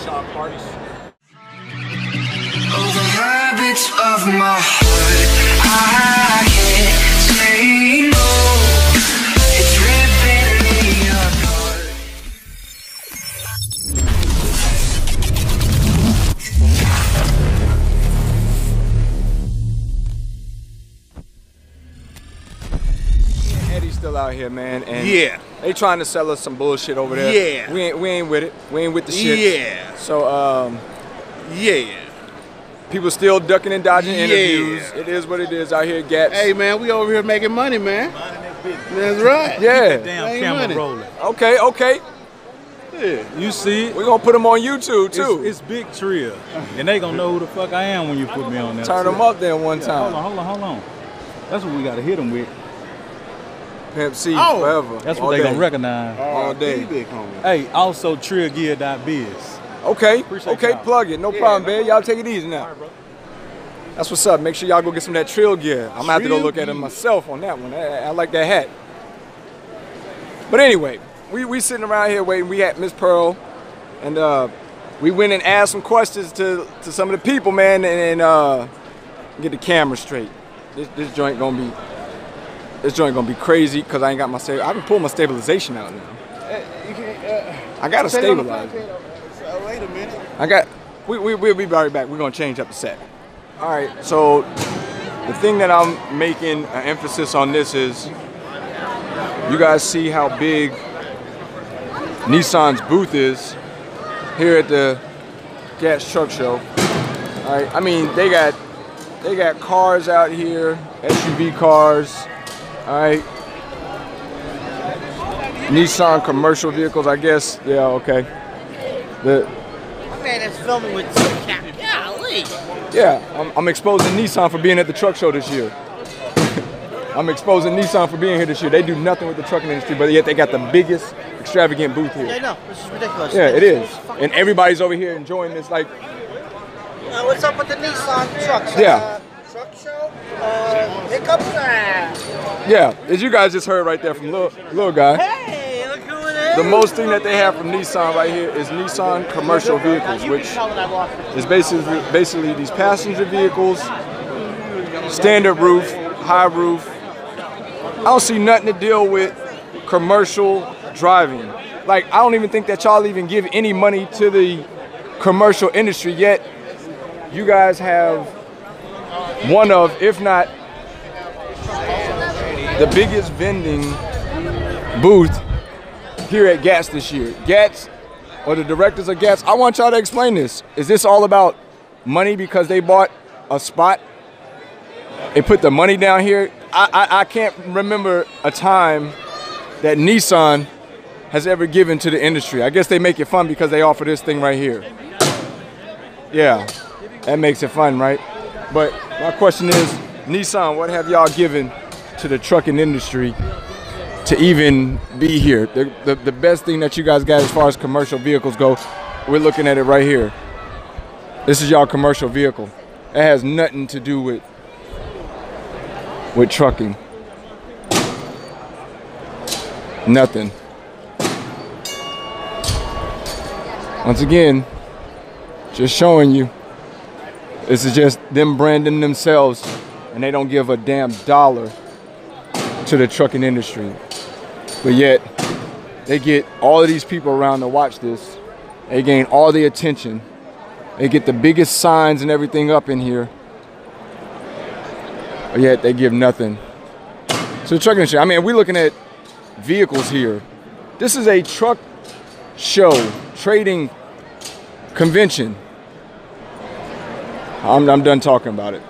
Loshawnparks. Oh, the habits of my heart, I can't say no. It's ripping me apart. Eddie's still out here, man, and Yeah. they trying to sell us some bullshit over there. Yeah. We ain't with it. We ain't with the shit. Yeah. So Yeah. people still ducking and dodging Yeah. interviews. It is what it is out here, GATS. Hey, man, we over here making money, man. That's right. Yeah. Damn Ain't camera money. rolling. Okay. Yeah. You see it? We're gonna put them on YouTube too. It's big trill. And they gonna know who the fuck I am when you put me on there. Turn them up there one Yeah, time. hold on. That's what we gotta hit them with. Pimp C Oh. forever. That's all what they day. gonna recognize. All day. Big homie. Hey, also trillgear.biz. Okay, Appreciate y'all. plug it. No problem, man. Y'all take it easy now. That's what's up. Make sure y'all go get some of that trail gear. I'm gonna have to go look at it myself on that one. I like that hat. But anyway, we sitting around here waiting. We had Miss Pearl, and we went and asked some questions to some of the people, man, and get the camera straight. This joint gonna be crazy because I ain't got my I can pull my stabilization out now. You can't, I gotta stabilize. Wait a minute. We'll be right back. We're gonna change up the set. All right, so the thing that I'm making an emphasis on this is you guys see how big Nissan's booth is here at the GATS Truck Show. All right, I mean they got cars out here, SUV cars. All right, Nissan commercial vehicles, I guess. Yeah, okay. My man is filming with two cameras. Golly. Yeah, I'm exposing Nissan for being at the truck show this year. I'm exposing Nissan for being here this year. They do nothing with the trucking industry, but yet they got the biggest extravagant booth here. Yeah, no, this is ridiculous. Yeah, it is. And everybody's over here enjoying this. Like, What's up with the Nissan trucks? Yeah. Truck show? Pickups? yeah, as you guys just heard right there from little guy. Hey, look who it is. The most thing that they have from Nissan right here is Nissan commercial vehicles, which is basically these passenger vehicles, standard roof, high roof. I don't see nothing to deal with commercial driving. Like, I don't even think that y'all even give any money to the commercial industry, yet you guys have one of, if not the biggest vending booth here at GATS this year. GATS, or the directors of GATS, I want y'all to explain this. Is this all about money because they bought a spot? They put the money down here? I can't remember a time that Nissan has ever given to the industry. I guess they make it fun because they offer this thing right here. Yeah, that makes it fun, right? But my question is, Nissan, what have y'all given to the trucking industry to even be here? The best thing that you guys got as far as commercial vehicles go, we're looking at it right here. This is y'all commercial vehicle. It has nothing to do with trucking. Nothing. Once again, just showing you, this is just them branding themselves, and they don't give a damn dollar to the trucking industry. But yet, they get all of these people around to watch this. They gain all the attention. They get the biggest signs and everything up in here. But yet, they give nothing to the trucking industry. I mean, we're looking at vehicles here. This is a truck show, trading convention. I'm done talking about it.